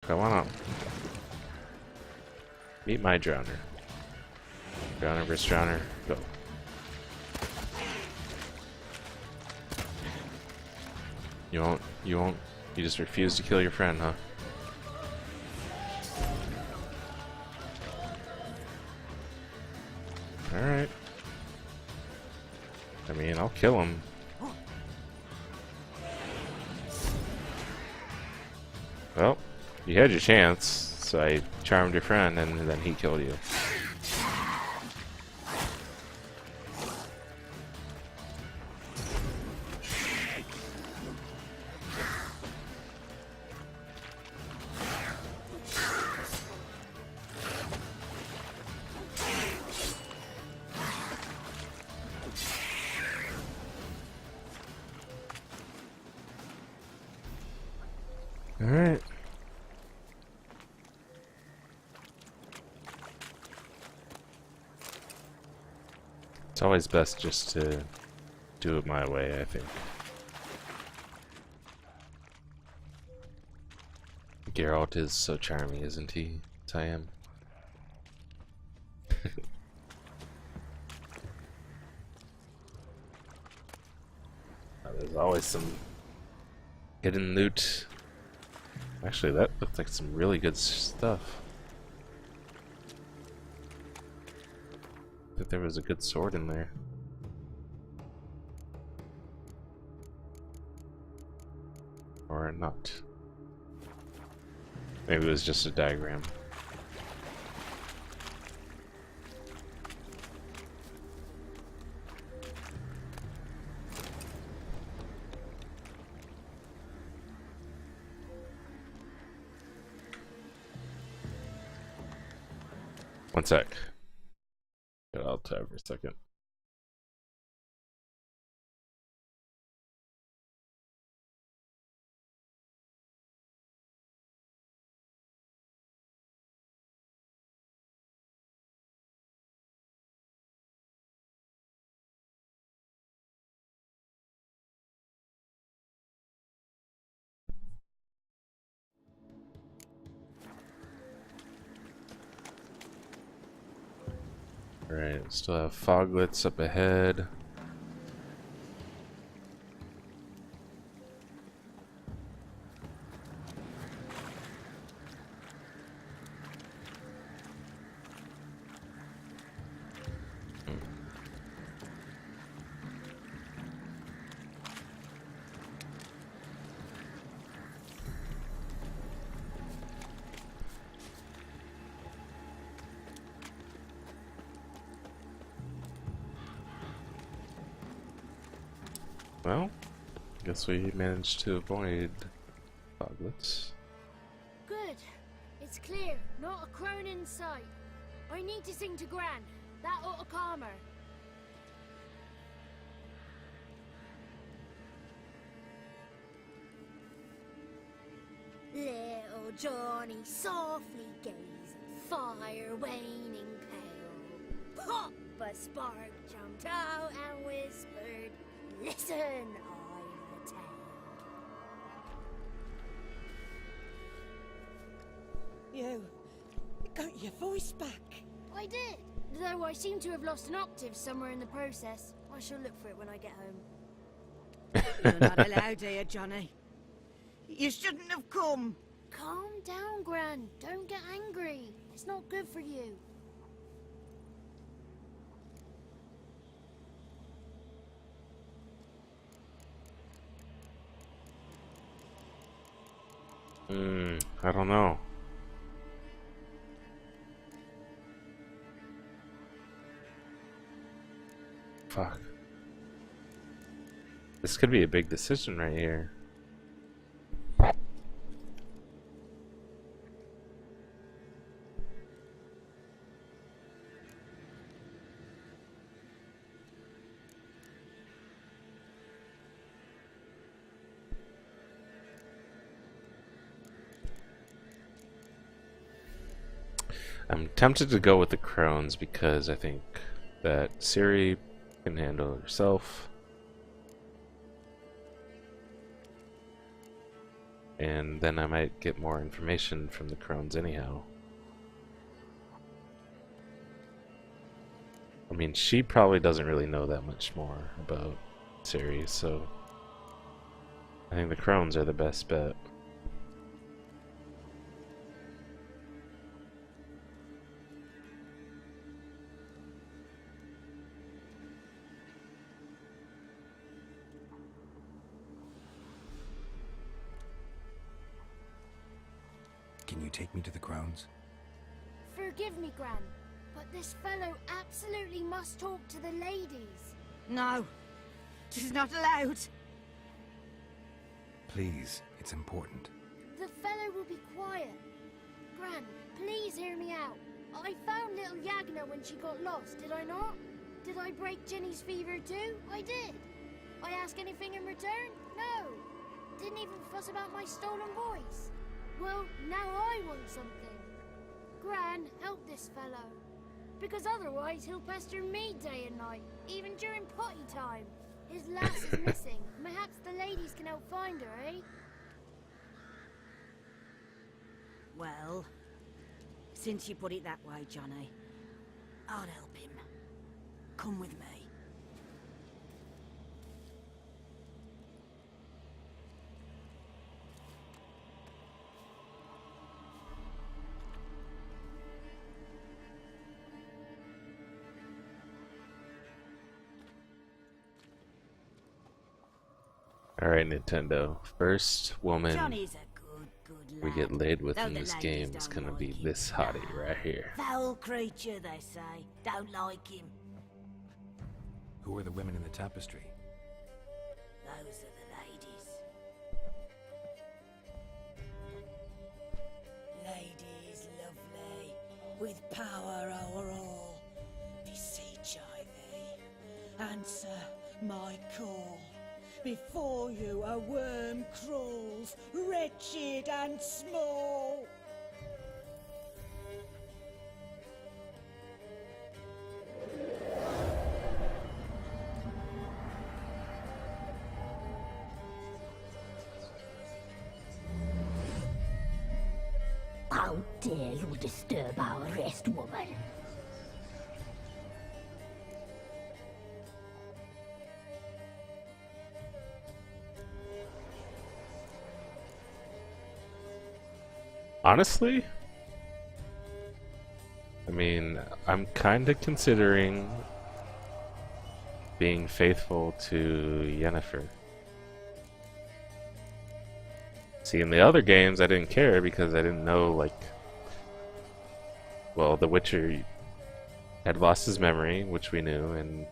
Come on up. Meet my drowner. Drowner versus drowner. Go. You won't. You just refuse to kill your friend, huh? Alright. I mean, I'll kill him. Well, you had your chance, so I charmed your friend and then he killed you. Alright. It's always best just to do it my way, I think. Geralt is so charming, isn't he, Tyam? There's always some hidden loot. Actually, that looked like some really good stuff. I think there was a good sword in there. Or not. Maybe it was just a diagram. One sec. Get out tab for a second. Alright, still have foglets up ahead. Well, guess we managed to avoid foglets. Good. It's clear. Not a crone in sight. I need to sing to Gran. That ought to calm her. Little Johnny softly gazed, fire waning pale. Pop! A spark jumped out and whispered, "Listen, I've a tale." You got your voice back. I did, though I seem to have lost an octave somewhere in the process. I shall look for it when I get home. You're not allowed here, Johnny. You shouldn't have come. Calm down, Gran. Don't get angry. It's not good for you. I don't know. Fuck. This could be a big decision right here. I'm tempted to go with the crones because I think that Ciri can handle herself. and then I might get more information from the crones anyhow. I mean, she probably doesn't really know that much more about Ceres, so I think the crones are the best bet. Can you take me to the crones? Forgive me, Gran, but this fellow absolutely must talk to the ladies. No. It is not allowed. Please, it's important. The fellow will be quiet. Gran, please hear me out. I found little Yagna when she got lost, did I not? Did I break Jenny's fever too? I did. I ask anything in return? No. Didn't even fuss about my stolen voice. Well, now I want something. Gran, help this fellow. Because otherwise he'll pester me day and night, even during potty time. His lass is missing. Perhaps the ladies can help find her, eh? Well, since you put it that way, Johnny, I'll help him. Come with me. Alright, Nintendo. First woman Johnny's a good we lad. get laid with Though in the this ladies game is don't gonna like be him. this hottie right here. Foul creature, they say. Don't like him. Who are the women in the tapestry? Those are the ladies. Ladies lovely, with power o'er all. Beseech I thee, answer my call. Before you a worm crawls, wretched and small. How dare you disturb our rest, woman? Honestly, I mean, I'm kind of considering being faithful to Yennefer. See, in the other games, I didn't care because I didn't know, like, well, the Witcher had lost his memory, which we knew, and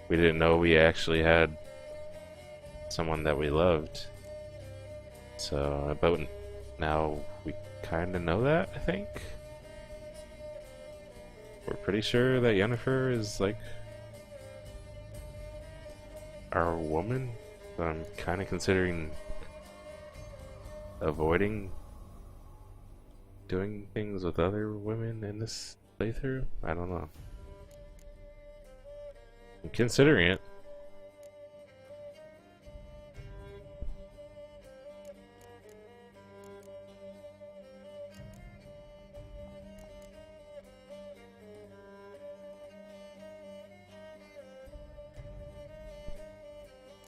we didn't know we actually had someone that we loved. So, but now we kind of know that, I think. We're pretty sure that Yennefer is, like, our woman. So I'm kind of considering avoiding doing things with other women in this playthrough. I don't know. I'm considering it.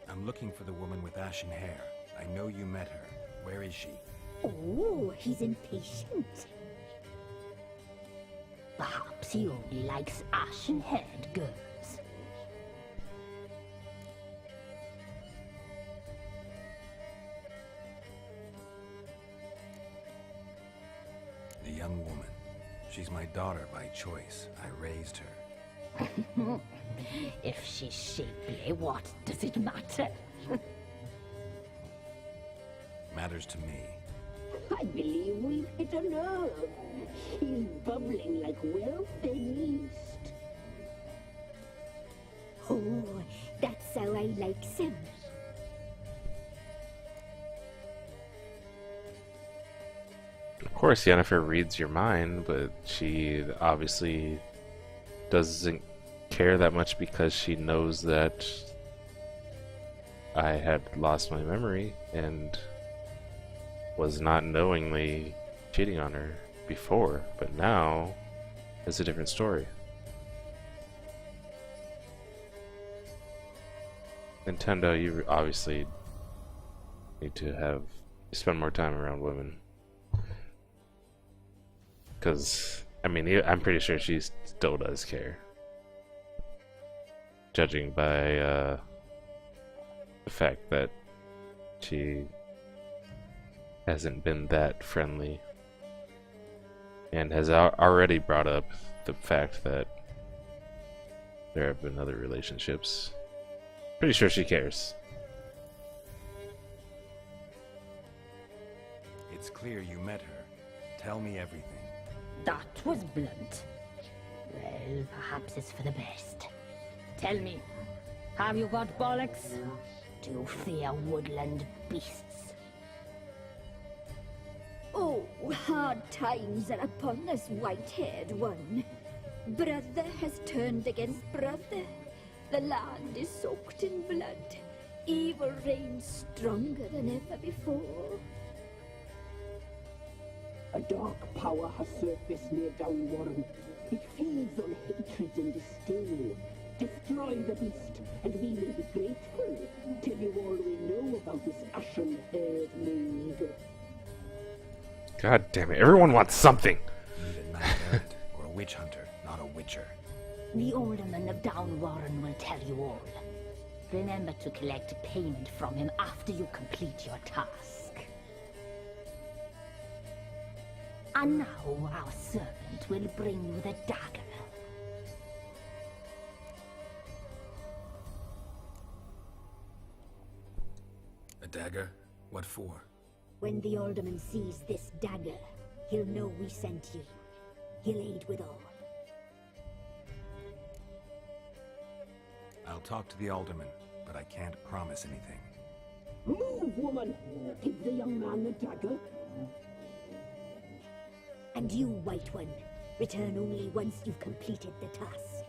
I'm looking for the woman with ashen hair. I know you met her. Where is she? Oh, he's impatient. Perhaps he only likes ashen-haired girls. The young woman. She's my daughter by choice. I raised her. If she's shapely, what does it matter? Matters to me. I believe we've hit a nerve. He's bubbling like well-fed yeast. Oh, that's how I like him. Of course, Yennefer reads your mind, but she obviously doesn't care that much because she knows that I had lost my memory, and was not knowingly cheating on her before, but now it's a different story. Nintendo, you obviously need to spend more time around women. Because, I mean, I'm pretty sure she still does care. Judging by the fact that she hasn't been that friendly. And has already brought up the fact that there have been other relationships. Pretty sure she cares. It's clear you met her. Tell me everything. That was blunt. Well, perhaps it's for the best. Tell me, have you got bollocks? Do you fear woodland beasts? Oh, hard times are upon us, white-haired one. Brother has turned against brother. The land is soaked in blood. Evil reigns stronger than ever before. A dark power has surfaced near Downwarren. It feeds on hatred and disdain. Destroy the beast, and we may be grateful. Tell you all we know about this ashen-haired maid. God damn it, everyone wants something! You need a knight errant or a witch hunter, not a witcher. The alderman of Downwarren will tell you all. Remember to collect payment from him after you complete your task. And now our servant will bring you the dagger. A dagger? What for? When the alderman sees this dagger, he'll know we sent you. He'll aid with all. I'll talk to the alderman, but I can't promise anything. Move, woman! Give the young man the dagger. And you, White One, return only once you've completed the task.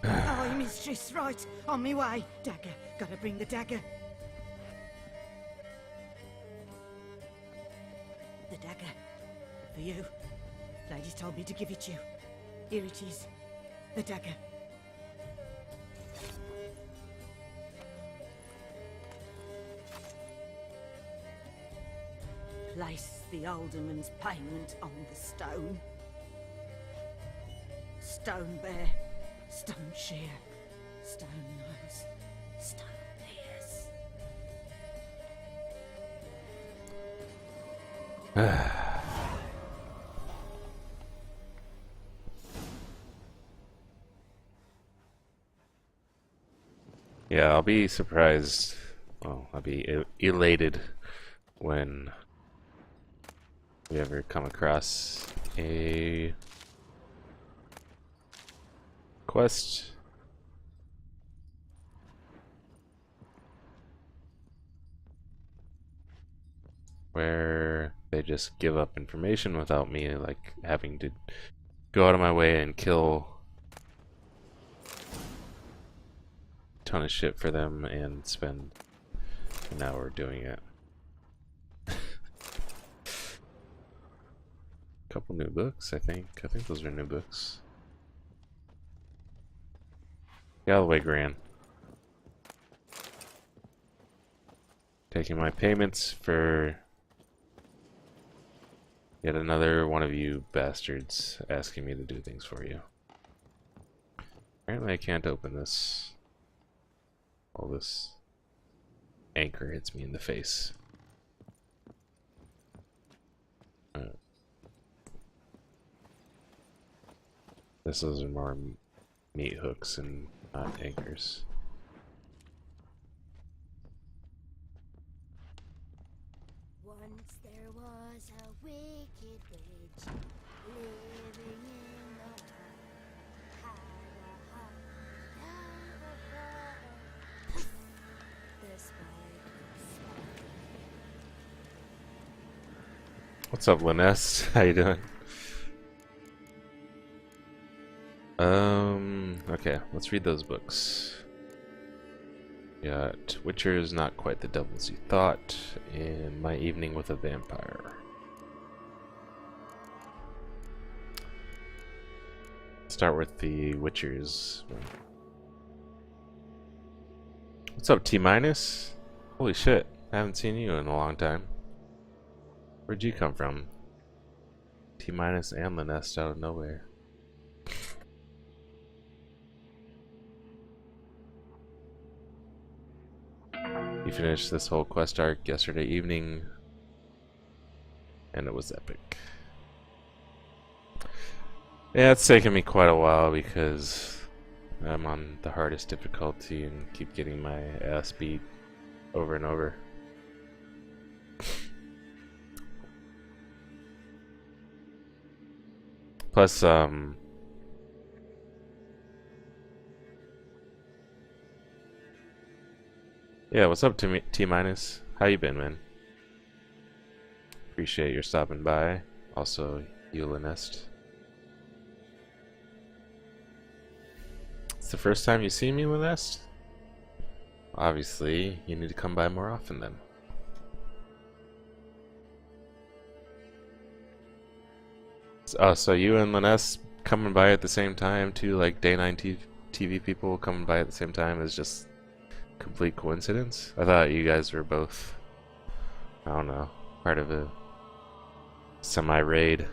Aye, mistress, right. On me way. Dagger. Gotta bring the dagger. The dagger. For you. Ladies told me to give it you. Here it is. The dagger. Place the alderman's payment on the stone. Stone bear, stone shear, stone nose, stone ears. Yeah, I'll be surprised. Well, I'll be elated when we ever come across a quest where they just give up information without me like having to go out of my way and kill a ton of shit for them and spend an hour doing it. Couple new books, I think. I think those are new books. Galloway Gran. Taking my payments for yet another one of you bastards asking me to do things for you. Apparently I can't open this. All this anchor hits me in the face. Those are more meat hooks and not anchors. Once there was a wicked witch living in the town. The spike. What's up, Liness? How you doing? Okay, let's read those books. We got Witcher is Not Quite the Devils You Thought, and My Evening with a Vampire. Start with the Witchers. What's up, T minus? Holy shit, I haven't seen you in a long time. Where'd you come from? T minus and the nest out of nowhere. You finished this whole quest arc yesterday evening, and it was epic. Yeah, it's taken me quite a while because I'm on the hardest difficulty and keep getting my ass beat over and over. Plus, yeah, what's up, T minus? How you been, man? Appreciate your stopping by. Also, Eula Nest. It's the first time you see me, Nest? Obviously, you need to come by more often then. Oh, so you and Linus coming by at the same time too, like Day 9 TV people coming by at the same time is just complete coincidence? I thought you guys were both, I don't know, part of a semi-raid.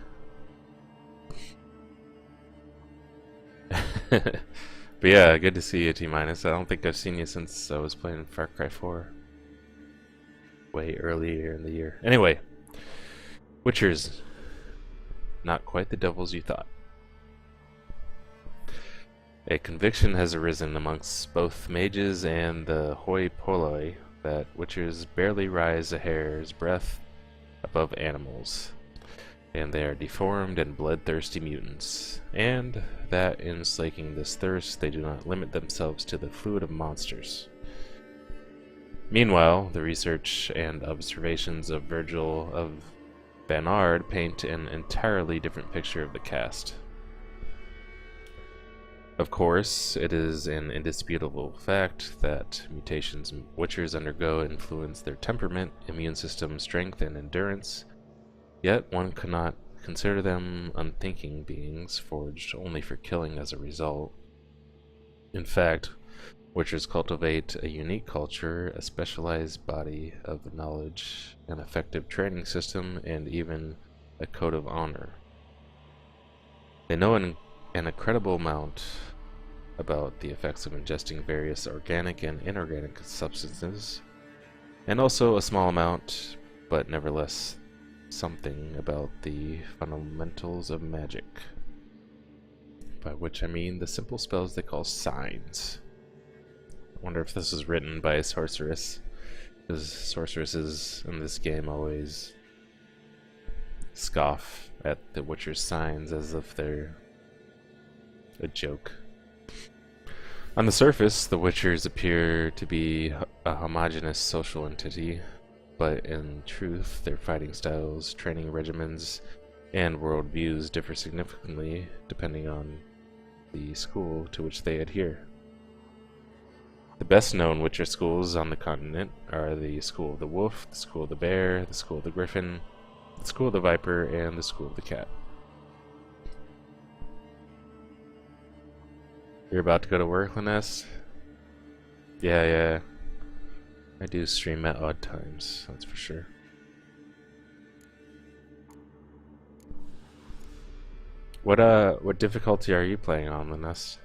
But yeah, good to see you, T minus. I don't think I've seen you since I was playing Far Cry 4 way earlier in the year. Anyway, Witchers, not quite the devils you thought. A conviction has arisen amongst both mages and the hoi polloi that Witchers barely rise a hair's breadth above animals, and they are deformed and bloodthirsty mutants, and that in slaking this thirst they do not limit themselves to the food of monsters. Meanwhile, the research and observations of Virgil of Bannard paint an entirely different picture of the cast. Of course, it is an indisputable fact that mutations Witchers undergo influence their temperament, immune system, strength, and endurance, yet one cannot consider them unthinking beings forged only for killing as a result. In fact, Witchers cultivate a unique culture, a specialized body of knowledge, an effective training system, and even a code of honor. They know an incredible amount about the effects of ingesting various organic and inorganic substances, and also a small amount, but nevertheless something about the fundamentals of magic, by which I mean the simple spells they call signs. I wonder if this was written by a sorceress, because sorceresses in this game always scoff at the Witcher's signs as if they're a joke. On the surface, the Witchers appear to be a homogeneous social entity, but in truth, their fighting styles, training regimens, and worldviews differ significantly depending on the school to which they adhere. The best known Witcher schools on the continent are the School of the Wolf, the School of the Bear, the School of the Griffin, the School of the Viper, and the School of the Cat. You're about to go to work, Linus? Yeah. I do stream at odd times, that's for sure. What difficulty are you playing on, Linus?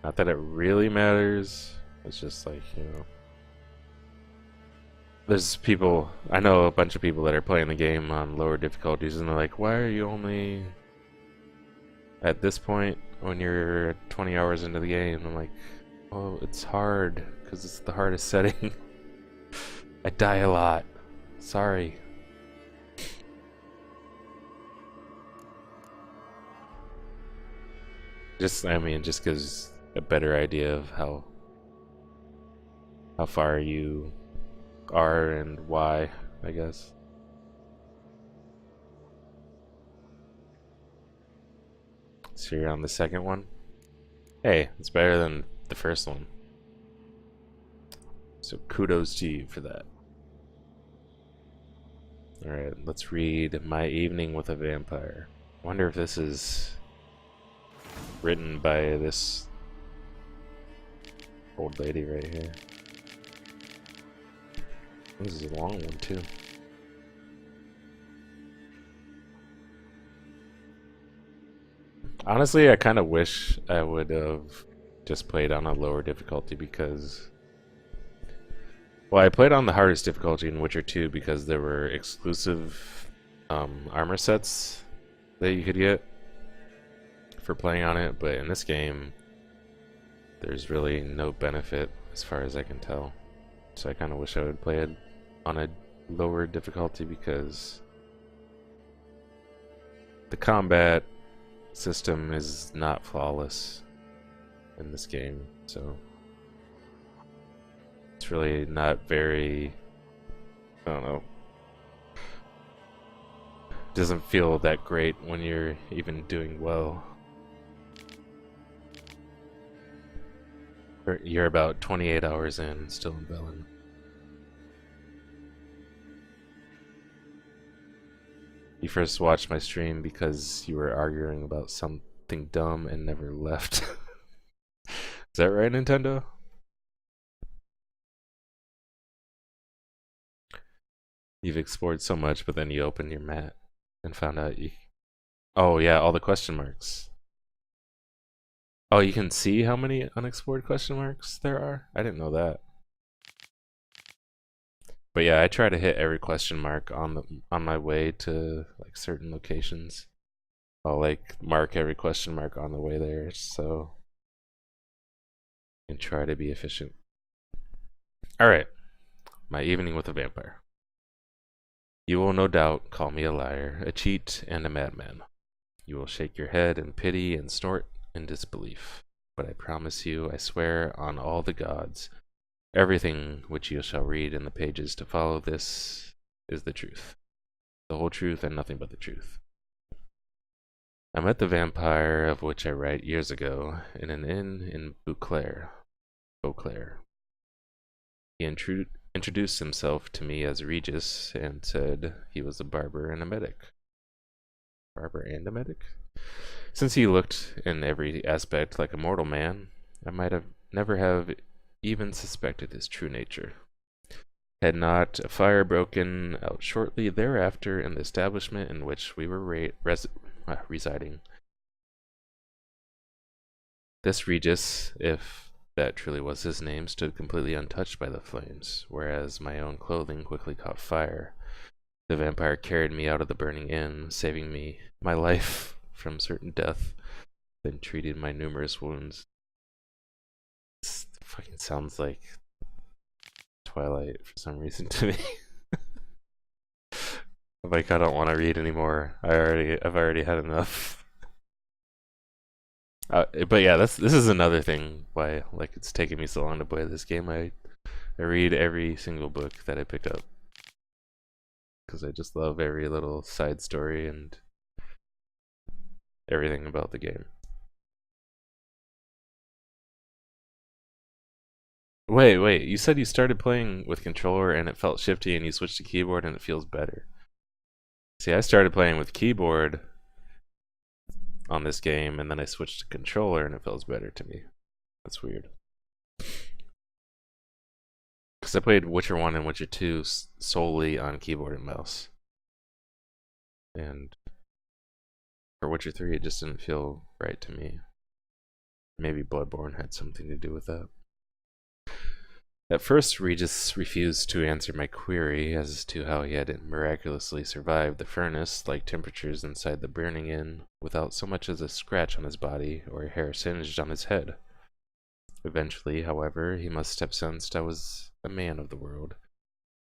Not that it really matters. It's just like, you know. There's people, I know a bunch of people that are playing the game on lower difficulties and they're like, why are you only at this point when you're 20 hours into the game? I'm like, oh, it's hard because it's the hardest setting. I die a lot. Sorry. Just gives a better idea of how far you are and why, I guess. So you're on the second one? Hey, it's better than the first one. So kudos to you for that. Alright, let's read My Evening with a Vampire. I wonder if this is written by this old lady right here. This is a long one too. Honestly, I kind of wish I would have just played on a lower difficulty because... Well, I played on the hardest difficulty in Witcher 2 because there were exclusive armor sets that you could get for playing on it, but in this game, there's really no benefit as far as I can tell. So I kind of wish I would play it on a lower difficulty because the combat system is not flawless in this game, so it's really not very, I don't know, doesn't feel that great when you're even doing well. You're about 28 hours in, still in Bellin. You first watched my stream because you were arguing about something dumb and never left. Is that right, Nintendo? You've explored so much, but then you opened your map and found out you... Oh yeah, all the question marks. Oh, you can see how many unexplored question marks there are? I didn't know that. But yeah, I try to hit every question mark on my way to like certain locations. I'll like mark every question mark on the way there, so and try to be efficient. All right, My Evening with a Vampire. You will no doubt call me a liar, a cheat, and a madman. You will shake your head in pity and snort in disbelief. But I promise you, I swear on all the gods, everything which you shall read in the pages to follow this is the truth. The whole truth and nothing but the truth. I met the vampire of which I write years ago in an inn in Beauclair. He introduced himself to me as Regis and said he was a barber and a medic. Barber and a medic? Since he looked in every aspect like a mortal man, I might have never have even suspected his true nature. Had not a fire broken out shortly thereafter in the establishment in which we were residing. This Regis, if that truly was his name, stood completely untouched by the flames, whereas my own clothing quickly caught fire. The vampire carried me out of the burning inn, saving me my life from certain death, then treated my numerous wounds. This fucking sounds like Twilight for some reason to me. Like, I don't want to read anymore. I've already had enough. But yeah, this is another thing why like it's taken me so long to play this game. I read every single book that I pick up because I just love every little side story and everything about the game. Wait, you said you started playing with controller and it felt shifty and you switched to keyboard and it feels better. See, I started playing with keyboard on this game and then I switched to controller and it feels better to me. That's weird. Because I played Witcher 1 and Witcher 2 solely on keyboard and mouse. And for Witcher 3 it just didn't feel right to me. Maybe Bloodborne had something to do with that. At first, Regis refused to answer my query as to how he had miraculously survived the furnace-like temperatures inside the burning inn without so much as a scratch on his body or a hair singed on his head. Eventually, however, he must have sensed I was a man of the world,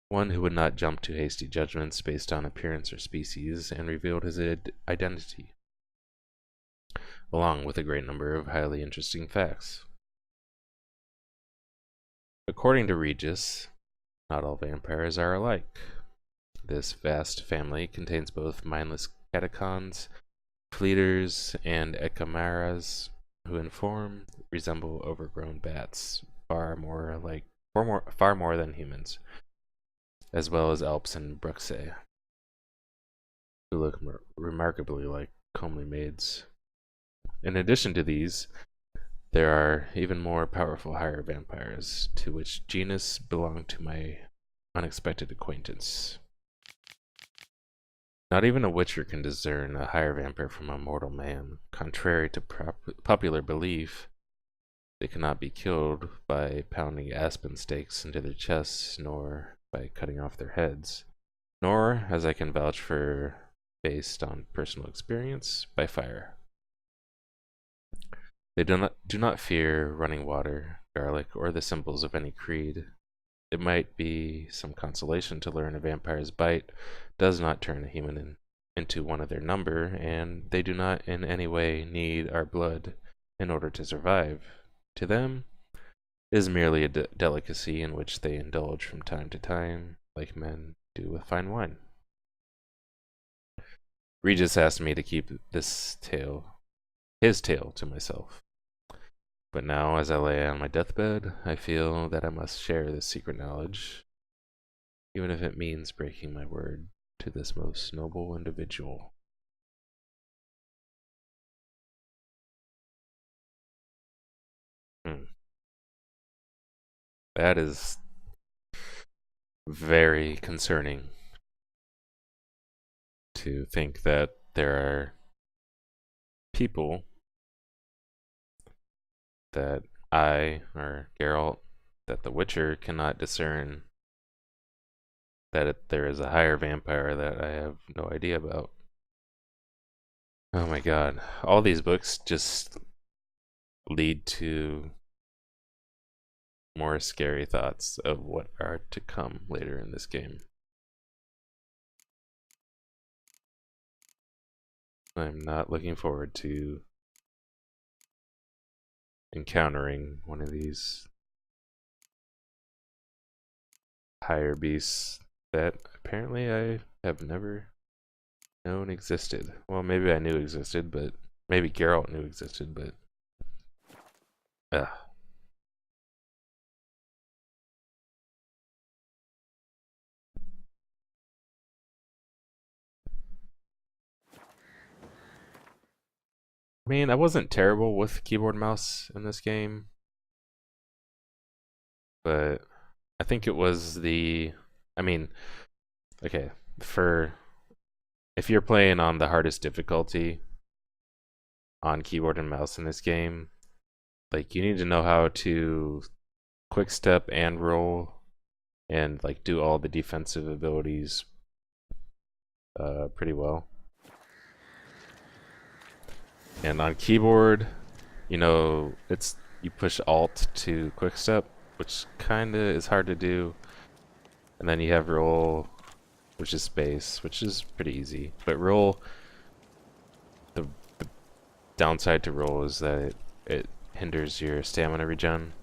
one who would not jump to hasty judgments based on appearance or species, and revealed his identity, along with a great number of highly interesting facts. According to Regis, not all vampires are alike. This vast family contains both mindless catacons Fleeters and Echamaras, who in form resemble overgrown bats, far more than humans, as well as Alps and Bruxae, who look remarkably like comely maids. In addition to these, there are even more powerful higher vampires, to which genus belong to my unexpected acquaintance. Not even a witcher can discern a higher vampire from a mortal man. Contrary to popular belief, they cannot be killed by pounding aspen stakes into their chests, nor by cutting off their heads, nor, as I can vouch for based on personal experience, by fire. They do not fear running water, garlic, or the symbols of any creed. It might be some consolation to learn a vampire's bite does not turn a human into one of their number, and they do not in any way need our blood in order to survive. To them, it is merely a delicacy in which they indulge from time to time, like men do with fine wine. Regis asked me to keep his tale to myself. But now, as I lay on my deathbed, I feel that I must share this secret knowledge, even if it means breaking my word to this most noble individual. That is very concerning to think that there are people that or Geralt, that the Witcher cannot discern that there is a higher vampire that I have no idea about. Oh my god. All these books just lead to more scary thoughts of what are to come later in this game. I'm not looking forward to encountering one of these higher beasts that apparently I have never known existed. Well, maybe I knew existed, but maybe Geralt knew existed, but ugh. I mean, I wasn't terrible with keyboard and mouse in this game, but I think it was I mean, okay, if you're playing on the hardest difficulty on keyboard and mouse in this game, like, you need to know how to quick step and roll and like do all the defensive abilities pretty well. And on keyboard, you know, you push Alt to quick step, which kinda is hard to do. And then you have roll, which is space, which is pretty easy. But roll, the downside to roll is that it hinders your stamina regen.